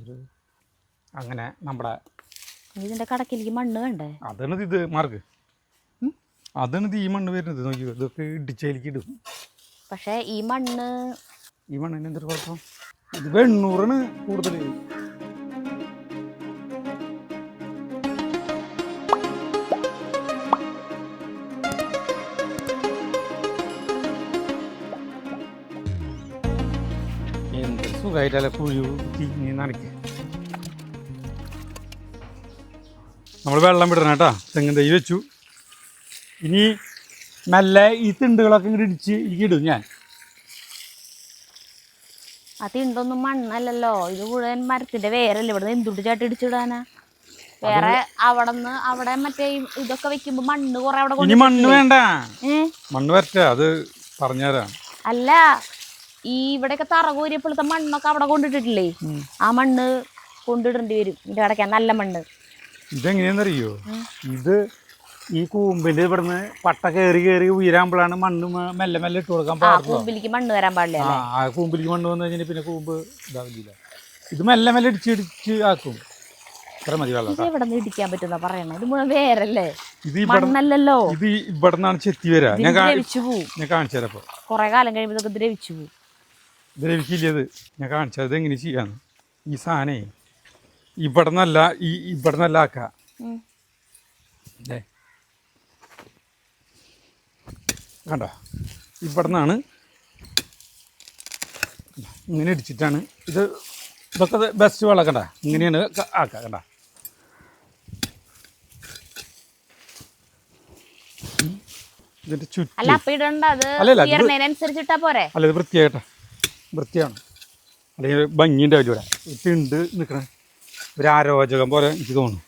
അങ്ങനെ നമ്മുടെ ഇതിൻ്റെ കടക്കിലേക്ക് മണ്ണ് വേണ്ടേ? അതാണ് ഇത് മാർക്ക്. അതാണ് ഈ മണ്ണ് വരുന്നത്. നോക്കി ഇതൊക്കെ ഇടിച്ചതിലേക്ക് ഇടും. പക്ഷേ ഈ മണ്ണിന് എന്തൊരു കുഴപ്പം? ഇത് 800 കൂടുതൽ. എന്തൊരു സുഖമായിട്ടല്ലേ കുഴി തിങ്ങി നനയ്ക്ക്. നമ്മൾ വെള്ളം വിടണം കേട്ടോ. തെങ്ങ് തൈ വെച്ചു. ഇനി നല്ല ഈ തിണ്ടുകളൊക്കെ ഇങ്ങോട്ട് ഇടിച്ച് ഇടും ഞാൻ. ആ തിണ്ടൊന്നും മണ്ണല്ലല്ലോ, ഇത് മുഴുവൻ മരത്തിന്റെ വേരല്ലേ. ഇവിടെ എന്തുട്ട് ചാട്ടി ഇടിച്ചിടാനാ? വേറെ അവിടെ മറ്റേ ഇതൊക്കെ വെക്കുമ്പോ മണ്ണ് കുറെ അവിടെ. ഇനി മണ്ണ് വേണ്ട, മണ്ണ് വരട്ടെ. അത് പറഞ്ഞുതരാം. അല്ല, ഈ ഇവിടെയൊക്കെ തറകോരിയപ്പോഴത്തെ മണ്ണൊക്കെ അവിടെ കൊണ്ടിട്ടിട്ടില്ലേ? ആ മണ്ണ് കൊണ്ടിടേണ്ടി വരും. ഇതിന്റെ അടയ്ക്കാൻ നല്ല മണ്ണ്. ഇതെങ്ങനെയാണെന്നറിയോ? ഇത് ഈ കൂമ്പിന്റെ ഇവിടുന്ന് പട്ട കയറി ഉയരാകുമ്പോഴാണ് മണ്ണ് മെല്ലെ മെല്ലെ ഇട്ട് കൊടുക്കാൻ പാടില്ല. കൂമ്പിലേക്ക് മണ്ണ് വരാൻ പാടില്ല. ആ കൂമ്പിലേക്ക് മണ്ണ് വന്നു കഴിഞ്ഞാൽ പിന്നെ കൂമ്പ് ഇതാവില്ല. ഇത് മെല്ലെ മെല്ലെ ഇടിച്ച് ആക്കും. ഇത്ര മതി വെള്ളം. ഇവിടെ നിന്ന് ഇടിക്കാൻ പറ്റുന്ന പറയണത്. ഇത് മുഴുവൻ വേരല്ലേ, മണ്ണല്ലല്ലോ. ഇത് ഇവിടെ നിന്നാണ് ചെത്തി വരാ. ഞാൻ കാണിച്ചു തരാം. കുറെ കാലം കഴിയുമ്പോൾ ഇതൊക്കെ ദ്രവിച്ചു പോകും. ദ്രവിക്കില്ല. ഇത് ഞാൻ കാണിച്ചത്. ഇത് എങ്ങനെ ചെയ്യാന്ന്. ഈ സാധനേ ഇവിടെ നിന്നല്ല ആക്കാം. കണ്ടോ? ഇവിടെ നിന്നാണ് ഇങ്ങനെ ഇടിച്ചിട്ടാണ് ഇതൊക്കെ ബെസ്റ്റ് വെള്ളം. കണ്ട ഇങ്ങനെയാണ് ആക്കുക. കണ്ട ഇതിന്റെ ചുറ്റും. അല്ല ഇത് വൃത്തിയാണ്. അല്ലെങ്കിൽ ഭംഗിൻ്റെ അതിലൂടെ തിണ്ട് നിൽക്കണ ഒരു ആരോചകം പോലെ എനിക്ക് തോന്നുന്നു.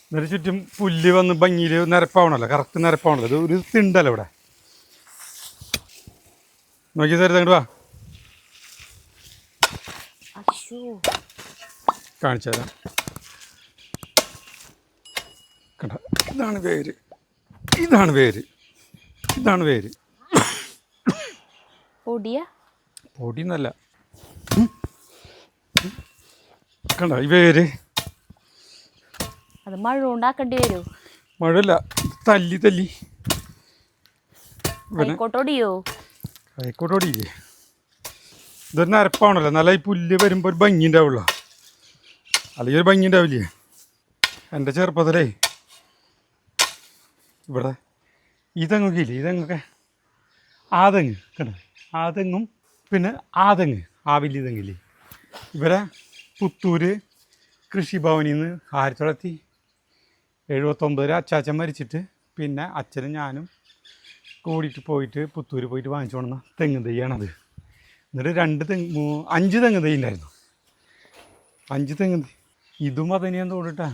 എന്നിട്ട് ചുറ്റും പുല്ല് വന്ന് ഭംഗിയിൽ നിരപ്പാവണല്ലോ, കറക്റ്റ് നിരപ്പാവണല്ലോ. ഇത് ഒരു തിണ്ടല്ലോ ഇവിടെ. നോക്കി തരുത്. അങ്ങോട്ട് വാ, കാണിച്ചു തരാം. കണ്ട, ഇതാണ് വേര്. പൊടിയൊന്നല്ല. കണ്ട ഈ വേര്. അത് മഴ ഉണ്ടാക്കേണ്ടി വരും. മഴയില്ല, തല്ലി തല്ലി കൈക്കോട്ടോടിയോ കൈക്കോട്ടോടിയില്ലേ. ഇതൊരു നരപ്പാണല്ലോ, നല്ല ഈ പുല്ല് വരുമ്പോൾ ഒരു ഭംഗി ഉണ്ടാവുള്ളൂ, അല്ലെങ്കിൽ ഒരു ഭംഗി ഉണ്ടാവില്ലേ. എൻ്റെ ചെറുപ്പത്തിലേ ഇവിടെ ഈ തെങ്ങൊക്കെ ഇല്ലേ, ഈ തെങ്ങൊക്കെ ആ തെങ്ങ് കണ്ടോ, ആ തെങ്ങും പിന്നെ ആ തെങ്ങ്, ആ വലിയ തെങ്ങില്ലേ, ഇവരെ പുത്തൂര് കൃഷിഭവനിൽ നിന്ന് 1979 അച്ചാച്ചൻ മരിച്ചിട്ട് പിന്നെ അച്ഛനും ഞാനും കൂടിയിട്ട് പോയിട്ട് പുത്തൂര് പോയിട്ട് വാങ്ങിച്ചു കൊണ്ടുവന്ന തെങ്ങ് തൈയാണത്. എന്നിട്ട് 5 തെങ്ങ് തൈ ഉണ്ടായിരുന്നു. 5 തെങ്ങ് തൈ ഇതും അതന്നെയാന്ന് തോന്നിട്ടാ.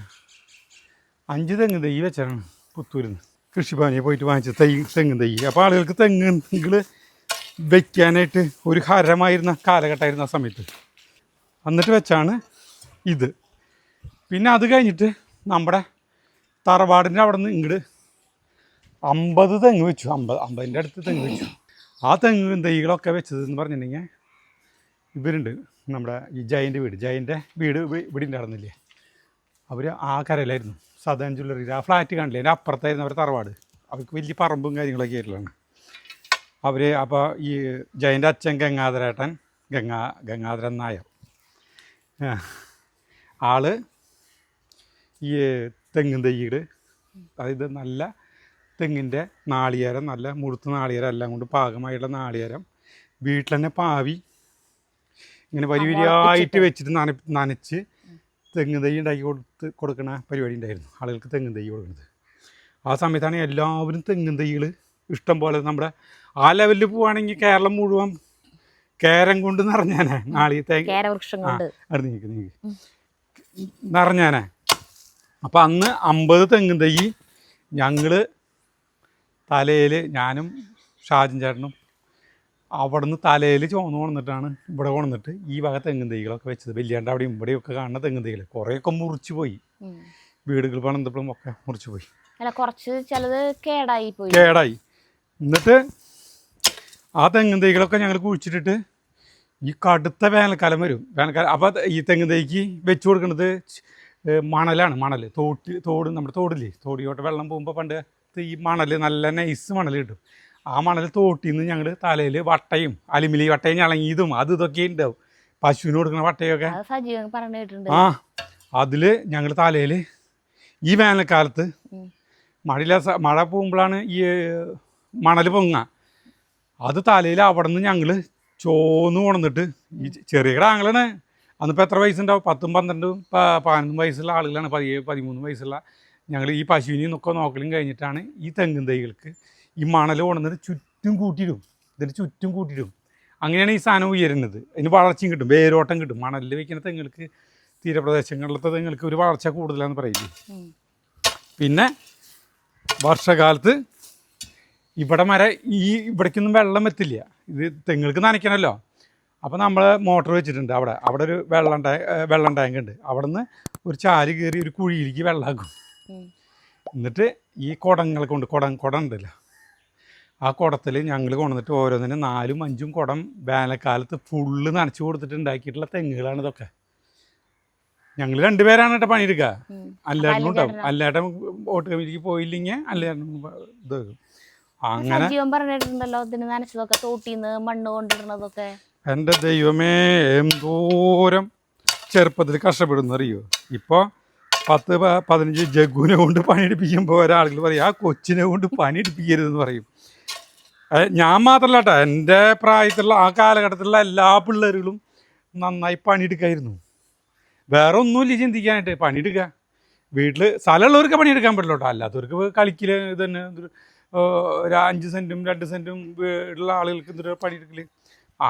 5 തെങ്ങ് തൈ വെച്ചാണ് പുത്തൂരിൽ നിന്ന് കൃഷിഭവനിൽ പോയിട്ട് വാങ്ങിച്ച തെങ്ങ് തൈ. അപ്പോൾ ആളുകൾക്ക് തെങ്ങുകൾ വയ്ക്കാനായിട്ട് ഒരു ഹരമായിരുന്ന കാലഘട്ടമായിരുന്നു ആ സമയത്ത്. എന്നിട്ട് വെച്ചാണ് ഇത്. പിന്നെ അത് കഴിഞ്ഞിട്ട് നമ്മുടെ തറവാടിൻ്റെ അവിടെ നിന്ന് ഇങ്ങോട്ട് 50 തെങ്ങ് വെച്ചു. 50ൻ്റെ അടുത്ത് തെങ്ങ് വെച്ചു. ആ തെങ്ങ് തൈകളൊക്കെ വെച്ചതെന്ന് പറഞ്ഞിട്ടുണ്ടെങ്കിൽ ഇവരുണ്ട്, നമ്മുടെ ഈ ജയൻ്റെ വീട് ഇവിടെ ഉണ്ടായിരുന്നില്ലേ, അവർ ആ കരയിലായിരുന്നു. സദേൺ ജ്വല്ലറി ആ ഫ്ലാറ്റ് കാണില്ലേ, അതിൻ്റെ അപ്പുറത്തായിരുന്നു അവരുടെ തറവാട്. അവർക്ക് വലിയ പറമ്പും കാര്യങ്ങളൊക്കെ ആയിട്ടുള്ളതാണ് അവർ. അപ്പോൾ ഈ ജയൻ്റെ അച്ഛൻ ഗംഗാധരേട്ടൻ, ഗംഗാധരൻ നായർ, ആള് ഈ തെങ്ങും തൈകൾ, അതായത് നല്ല തെങ്ങിൻ്റെ നാളികേരം, നല്ല മുഴുത്ത നാളികേരം എല്ലാം കൊണ്ട് പാകമായുള്ള നാളികേരം വീട്ടിൽ തന്നെ പാവി ഇങ്ങനെ വരിവരിയായിട്ട് വെച്ചിട്ട് നനച്ച് തെങ്ങ് തൈ ഉണ്ടാക്കി കൊടുക്കുന്ന പരിപാടി ഉണ്ടായിരുന്നു ആളുകൾക്ക്, തെങ്ങ് തൈ കൊടുക്കുന്നത്. ആ സമയത്താണ് എല്ലാവരും തെങ്ങ് തൈകൾ ഇഷ്ടം പോലെ. നമ്മുടെ ആ ലെവലിൽ പോവുകയാണെങ്കിൽ കേരളം മുഴുവൻ കേരം കൊണ്ട് നിറഞ്ഞാനേ, നിറഞ്ഞാനേ. അപ്പം അന്ന് 50 തെങ്ങ് തൈ ഞങ്ങൾ തലയിൽ, ഞാനും ഷാജൻ ചേട്ടനും അവിടെ നിന്ന് തലയിൽ ചുവന്ന് കൊണ്ടിട്ടാണ് ഇവിടെ കൊണ്ടിട്ട് ഈ വക തെങ്ങ് തൈകളൊക്കെ വെച്ചത്. വലിയാണ്ട് അവിടെയും ഇവിടെയൊക്കെ കാണുന്ന തെങ്ങ് തൈകൾ കുറേയൊക്കെ മുറിച്ചു പോയി, വീടുകൾ പണിതപ്പോഴും ഒക്കെ മുറിച്ചു പോയി, കുറച്ച് ചിലത് കേടായി. എന്നിട്ട് ആ തെങ്ങ് തൈകളൊക്കെ ഞങ്ങൾ കുഴിച്ചിട്ടിട്ട് ഈ കടുത്ത വേനൽക്കാലം വരും. അപ്പോൾ ഈ തെങ്ങ് തൈക്ക് വെച്ച് കൊടുക്കുന്നത് മണലാണ്. തോട് നമ്മുടെ തോടില്ലേ, തോടിയോട്ട് വെള്ളം പോകുമ്പോൾ പണ്ട് ഈ മണൽ, നല്ല നൈസ് മണൽ കിട്ടും. ആ മണൽ തോട്ടിൽ നിന്ന് ഞങ്ങൾ തലയിൽ വട്ടയും അലുമിനിയം വട്ടയും ഞളങ്ങിയതും ഇതൊക്കെ ഉണ്ടാവും, പശുവിന് കൊടുക്കുന്ന വട്ടയൊക്കെ. ആ അതിൽ ഞങ്ങൾ തലയിൽ ഈ വേനൽക്കാലത്ത് മഴ പോകുമ്പോഴാണ് ഈ മണൽ പൊങ്ങുക. അത് തലയിൽ അവിടെ നിന്ന് ഞങ്ങൾ ചോന്ന് കൊണ്ടിട്ട്, ഈ ചെറിയ കിടാങ്ങളാണ്, അന്നിപ്പോൾ എത്ര വയസ്സുണ്ടാവും, 10, 12, 15 വയസ്സുള്ള ആളുകളാണ്, 17, 13 വയസ്സുള്ള ഞങ്ങൾ. ഈ പശുവിനെയും ഒക്കെ നോക്കലും കഴിഞ്ഞിട്ടാണ് ഈ തെങ്ങും തൈകൾക്ക് ഈ മണൽ കൊണ്ടുവന്നിട്ട് ചുറ്റും കൂട്ടിയിടും. ഇതിന് ചുറ്റും കൂട്ടിയിടും. അങ്ങനെയാണ് ഈ സാധനം ഉയരുന്നത്. അതിന് വളർച്ചയും കിട്ടും, വേരോട്ടം കിട്ടും. മണലിൽ വയ്ക്കുന്ന തെങ്ങൾക്ക്, തീരപ്രദേശങ്ങളിലത്തെ തെങ്ങൾക്ക് ഒരു വളർച്ച കൂടുതലാണെന്ന് പറയില്ലേ. പിന്നെ വർഷകാലത്ത് ഇവിടെ ഇവിടേക്കൊന്നും വെള്ളം എത്തില്ല, ഇത് തെങ്ങൾക്ക് നനയ്ക്കണമല്ലോ. അപ്പോൾ നമ്മൾ മോട്ടർ വെച്ചിട്ടുണ്ട് അവിടെ ഒരു വെള്ളം ടാങ്ക് ഉണ്ട്. അവിടെ നിന്ന് ഒരു ചാല് കയറി ഒരു കുഴിയിലേക്ക് വെള്ളമാക്കും. എന്നിട്ട് ഈ കുടങ്ങളെ കൊണ്ട് കുടം ഉണ്ടല്ലോ, ആ കുടത്തിൽ ഞങ്ങൾ കൊണ്ടുവന്നിട്ട് ഓരോന്നിനും 4, 5 കുടം വേനൽക്കാലത്ത് ഫുള്ള് നനച്ച് കൊടുത്തിട്ട് ഉണ്ടാക്കിയിട്ടുള്ള തെങ്ങുകളാണ് ഇതൊക്കെ. ഞങ്ങൾ 2 പേരാണ് കേട്ടോ പണിയെടുക്കുക. അല്ലാട്ടും ഉണ്ടാവും, അല്ലാട്ടും വോട്ട് കമ്മിറ്റിക്ക് പോയില്ലെങ്കിൽ അല്ലാട്ടും ഇത് അങ്ങനെ. എൻ്റെ ദൈവമേ, എന്തോരം ചെറുപ്പത്തിൽ കഷ്ടപ്പെടുന്നറിയോ. ഇപ്പോൾ 10-15 ജഗ്ഗുവിനെ കൊണ്ട് പണിയെടുപ്പിക്കുമ്പോൾ ഒരാളുകൾ പറയും ആ കൊച്ചിനെ കൊണ്ട് പണിയെടുപ്പിക്കരുതെന്ന് പറയും. ഞാൻ മാത്രമല്ല കേട്ടോ, എൻ്റെ പ്രായത്തിലുള്ള ആ കാലഘട്ടത്തിലുള്ള എല്ലാ പിള്ളേരുകളും നന്നായി പണിയെടുക്കായിരുന്നു. വേറെ ഒന്നുമില്ല ചിന്തിക്കാനായിട്ട്, പണിയെടുക്കുക. വീട്ടിൽ സ്ഥലമുള്ളവർക്ക് പണിയെടുക്കാൻ പറ്റില്ല കേട്ടോ, അല്ലാത്തവർക്ക് കളിക്കൽ ഇത് തന്നെ. ഒരു 5 സെൻറ്റും 2 സെൻറ്റും ഉള്ള ആളുകൾക്ക് എന്തൊരു പണിയെടുക്കൽ.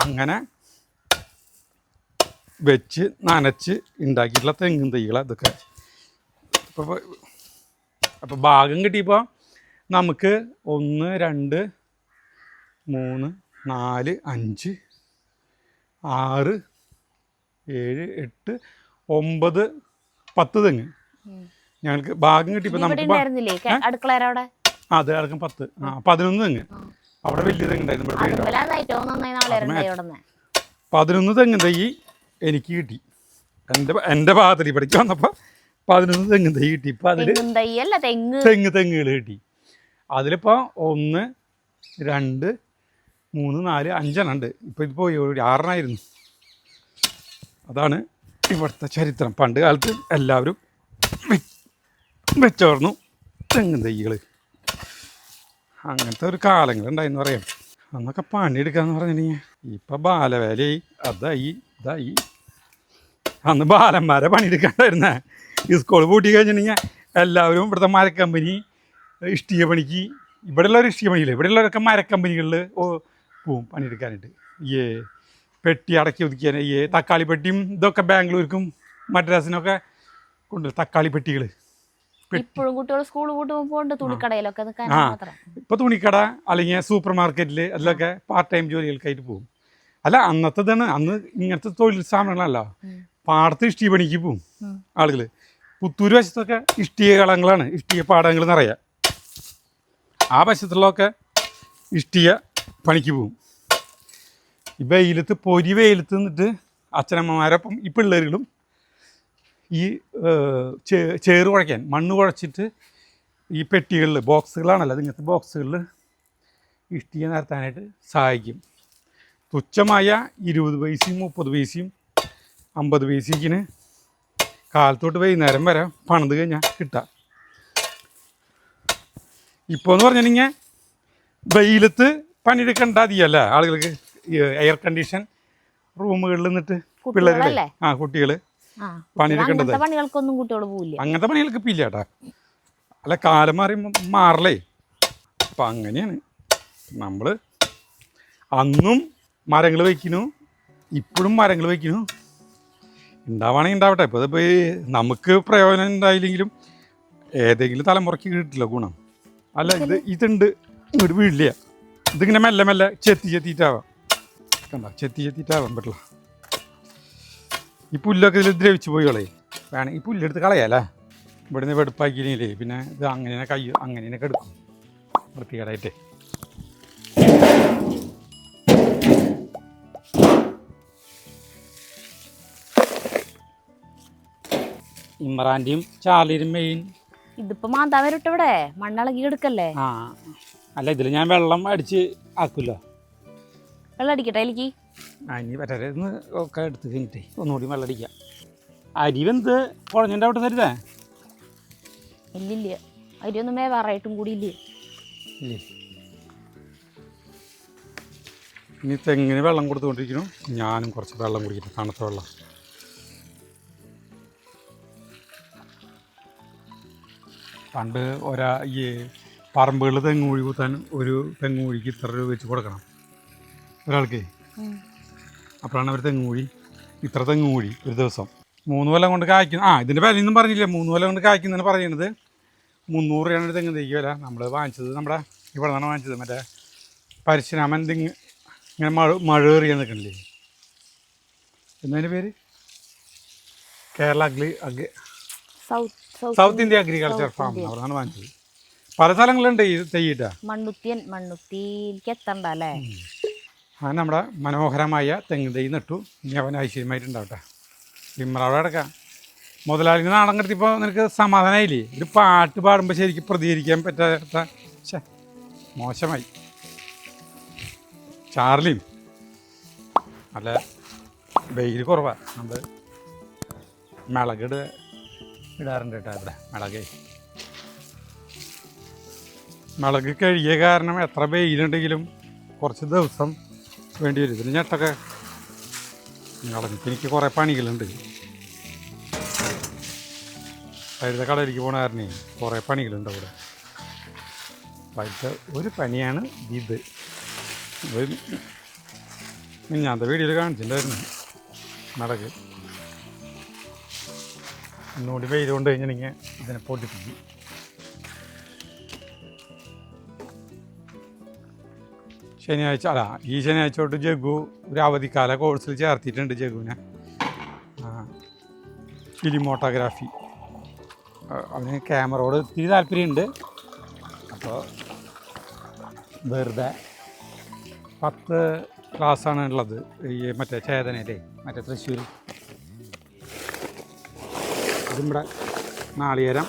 അങ്ങനെ വെച്ച് നനച്ച് ഉണ്ടാക്കിയിട്ടുള്ള തെങ്ങും തൈകൾ അതൊക്കെ. അപ്പോൾ ഭാഗം കിട്ടിയപ്പോൾ നമുക്ക് 1, 2, 3, 4, 5, 6, 7, 8, 9, 10 തെങ്ങ് ഞങ്ങൾക്ക് ഭാഗം കിട്ടിയപ്പോൾ നമുക്ക് അത് അടക്കം 10, 11 തെങ്ങ്. അവിടെ വലിയ തെങ്ങുണ്ടായിരുന്നു. 11 തെങ്ങ് തൈ എനിക്ക് കിട്ടി. എൻ്റെ ഭാഗത്തിൽ ഇവിടേക്ക് വന്നപ്പോൾ 11 തെങ്ങ് തൈ കിട്ടി. ഇപ്പം അതിൽ തെങ്ങുകൾ കിട്ടി. അതിലിപ്പോൾ 1 2 3 4 5 ഉണ്ട്. ഇപ്പോൾ ഇതിപ്പോൾ 6 അതാണ് ഇവിടുത്തെ ചരിത്രം. പണ്ട് കാലത്ത് എല്ലാവരും വെച്ചോർന്നു തെങ്ങും തൈകൾ. അങ്ങനത്തെ ഒരു കാലങ്ങളുണ്ടായെന്ന് പറയാം. അന്നൊക്കെ പണിയെടുക്കാന്ന് പറഞ്ഞിട്ടുണ്ടെങ്കിൽ ഇപ്പം ബാലവേലയായി, അതായി ഇതായി. അന്ന് ബാലന്മാരെ പണിയെടുക്കാണ്ടായിരുന്നേ. ഈ സ്കൂൾ പൂട്ടി കഴിഞ്ഞിട്ടുണ്ടെങ്കിൽ എല്ലാവരും ഇവിടുത്തെ മരക്കമ്പനി, ഇഷ്ടിക പണിക്ക്, ഇവിടെയുള്ള ഒരു ഇഷ്ടിക പണിയില്ലേ, ഇവിടെയുള്ളവരൊക്കെ മരക്കമ്പനികളിൽ പോവും പണിയെടുക്കാനായിട്ട്. ഈ പെട്ടി അടക്കി ഒതുക്കിയാൽ ഈ തക്കാളി പെട്ടിയും ഇതൊക്കെ ബാംഗ്ലൂർക്കും മദ്രാസിനൊക്കെ കൊണ്ടുവരും. തക്കാളി പെട്ടികൾ ഇപ്പോഴും കുട്ടികൾ സ്കൂൾ പോകുമ്പോൾ തുണിക്കടയിലൊക്കെ ഇപ്പോൾ തുണിക്കട അല്ലെങ്കിൽ സൂപ്പർ മാർക്കറ്റിൽ അതിലൊക്കെ പാർട്ട് ടൈം ജോലികൾക്കായിട്ട് പോകും. അല്ല അന്നത്തേതാണ്. അന്ന് ഇങ്ങനത്തെ തൊഴിൽ സ്ഥാപനങ്ങളല്ല. പാടത്ത് ഇഷ്ടിക പണിക്ക് പോവും ആളുകൾ. പുത്തൂർ വശത്തൊക്കെ ഇഷ്ടിക കളങ്ങളാണ്, ഇഷ്ടിക പാടങ്ങൾ നിറയുക. ആ വശത്തുള്ളതൊക്കെ ഇഷ്ടിക പണിക്ക് പോവും. ഈ വെയിലത്ത് പൊരി വെയിലത്ത് നിന്നിട്ട് അച്ഛനമ്മമാരൊപ്പം ഈ പിള്ളേരുകളും ഈ ചേറ് കുഴയ്ക്കാൻ മണ്ണ് കുഴച്ചിട്ട് ഈ പെട്ടികളിൽ ബോക്സുകളാണല്ലോ, ഇങ്ങനത്തെ ബോക്സുകളിൽ ഇഷ്ടിക നിരത്താനായിട്ട് സഹായിക്കും. തുച്ഛമായ 20 പൈസയും 30 പൈസയും 50 പൈസയ്ക്കിന് കാലത്തോട്ട് വൈകുന്നേരം വരെ പണിത് കഴിഞ്ഞാൽ കിട്ടാം. ഇപ്പോൾ എന്ന് പറഞ്ഞിട്ടുണ്ടെങ്കിൽ വെയിലത്ത് പണിയെടുക്കേണ്ട അധികമല്ല ആളുകൾക്ക്. എയർ കണ്ടീഷൻ റൂമുകളിൽ നിന്നിട്ട് പിള്ളേരുടെ കുട്ടികൾ പണിയെടുക്കേണ്ടത്. പണികൾക്കൊന്നും കുട്ടികൾ പോവില്ല, അങ്ങനത്തെ പണികൾക്ക് ഇപ്പം ഇല്ല കേട്ടാ. അല്ല കാലം മാറലേ. അപ്പം അങ്ങനെയാണ്. നമ്മൾ അന്നും മരങ്ങൾ വയ്ക്കുന്നു, ഇപ്പോഴും മരങ്ങൾ വയ്ക്കുന്നു. ഉണ്ടാവുകയാണെങ്കിൽ ഉണ്ടാവട്ടെ. ഇപ്പോൾ ഇതിപ്പോൾ നമുക്ക് പ്രയോജനം ഉണ്ടായില്ലെങ്കിലും ഏതെങ്കിലും തലമുറയ്ക്ക് കിട്ടില്ല ഗുണം. അല്ല ഇതുണ്ട് ഇങ്ങോട്ട് വീഴില്ല. ഇതിങ്ങനെ മെല്ലെ മെല്ലെ ചെത്തിയിട്ടാവാം. കണ്ട ചെത്തിയിട്ടാവാൻ പറ്റില്ല. ഈ പുല്ലൊക്കെ ഇതിൽ ദ്രവിച്ച് പോയി കളയും. വേണം ഈ പുല്ലെടുത്ത് കളയാല്ലേ. ഇവിടുന്ന് വെടുപ്പാക്കിയില്ലേ പിന്നെ ഇത് അങ്ങനെ അങ്ങനെ എടുക്കും വൃത്തികേടായിട്ട്. ഇമ്രാൻ്റെയും ചാർലിയുടെയും മെയിൻ ഇതിപ്പോ മാതാവരിട്ട് ഇവിടെ മണ്ണിളകി എടുക്കല്ലേ. അല്ല ഇതിൽ ഞാൻ വെള്ളം അടിച്ച് ആക്കുമല്ലോ. വെള്ളം അടിക്കട്ടെ എനിക്ക് ഇനി പറ്റരുന്ന് ഒക്കെ എടുത്ത് കഴിഞ്ഞിട്ടേ ഒന്നുകൂടി വെള്ളം അടിക്കാം. അരി വെന്ത് കുഴഞ്ഞിൻ്റെ അവിടെ തരുതേ. ഇല്ലില്ല, അരിയൊന്നും വേവാറായിട്ടും കൂടി ഇല്ലേ. ഇല്ലേ ഇനി തെങ്ങിന് വെള്ളം കൊടുത്തുകൊണ്ടിരിക്കുന്നു. ഞാനും കുറച്ച് വെള്ളം കുടിക്കട്ടെ, തണുത്ത വെള്ളം. പണ്ട് ഈ പറമ്പുകളിൽ തെങ്ങുകുഴി കുത്താൻ ഒരു തെങ്ങുകുഴിക്ക് ഇത്ര രൂപ വെച്ച് കൊടുക്കണം ഒരാൾക്ക്. അപ്പോഴാണ് അവർ ഇത്ര തെങ്ങുകുഴി ഒരു ദിവസം 3 കൊല്ലം കൊണ്ട് കായ്ക്കുന്ന. ഇതിൻ്റെ വിലയൊന്നും പറഞ്ഞില്ല. 3 കൊല്ലം കൊണ്ട് കായ്ക്കുന്നതാണ് പറയുന്നത്. 300 രൂപയാണ് ഒരു തെങ്ങ് തൈക്ക് വില. നമ്മൾ വാങ്ങിച്ചത് നമ്മുടെ ഇവിടെ നിന്നാണ് വാങ്ങിച്ചത്. മറ്റേ പരശുരാമൻ തെങ്ങ് ഇങ്ങനെ മഴ ഏറിയാൻ നിൽക്കണില്ലേ, എന്നതിൻ്റെ പേര് Kerala south India agriculture farm. അവിടെ നിന്നാണ് വാങ്ങിച്ചത്. പല സ്ഥലങ്ങളുണ്ട് ഈ തൈയിട്ടാ. മണ്ണുത്തിയിലേക്ക് എത്തണ്ട അല്ലേ. നമ്മുടെ മനോഹരമായ തെങ്ങ് തൈ നട്ടു. ഇനി അവൻ ഐശ്വര്യമായിട്ടുണ്ടാവട്ടെ. ഇമ്രാവിടെ കിടക്കാം. മുതലാളിന് നാടൻ കിടത്തിയപ്പോൾ നിനക്ക് സമാധാനമായില്ലേ? ഒരു പാട്ട് പാടുമ്പോൾ ശരിക്കും പ്രതികരിക്കാൻ പറ്റാത്ത മോശമായി. ചാർലിയും നല്ല വെയിൽ കുറവാണ്. നമ്മൾ ഇടാറുണ്ട് കേട്ടോ ഇവിടെ. മിളക് കഴിയ കാരണം എത്ര വെയിലുണ്ടെങ്കിലും കുറച്ച് ദിവസം വേണ്ടി വരും. ഇതിന് ഞെട്ടൊക്കെ എനിക്ക് കുറേ പണികളുണ്ട്. പഴുത കടയിലേക്ക് പോണ കാരണേ കുറേ പണികളുണ്ട് അവിടെ. ഒരു പണിയാണ് ഇത്. ഞാൻ വീഡിയോയിൽ കാണിച്ചിട്ടുണ്ടായിരുന്നു മിളക്. ഒന്നുകൂടി വെയിൽ കൊണ്ട് കഴിഞ്ഞിട്ടുണ്ടെങ്കിൽ ഇതിനെ പൊട്ടിപ്പിക്കും. ഈ ശനിയാഴ്ച തൊട്ട് ജഗു ഒരു അവധിക്കാല കോഴ്സിൽ ചേർത്തിട്ടുണ്ട് ജഗുവിനെ. ഫിലിമോട്ടോഗ്രാഫി. അവന് ക്യാമറയോട് ഒത്തിരി താല്പര്യമുണ്ട്. അപ്പോൾ വെറുതെ 10 ക്ലാസ്സാണ് ഉള്ളത് ഈ മറ്റേ ചേതനയിലെ മറ്റേ തൃശ്ശൂർ. ഇതിവിടെ നാളികേരം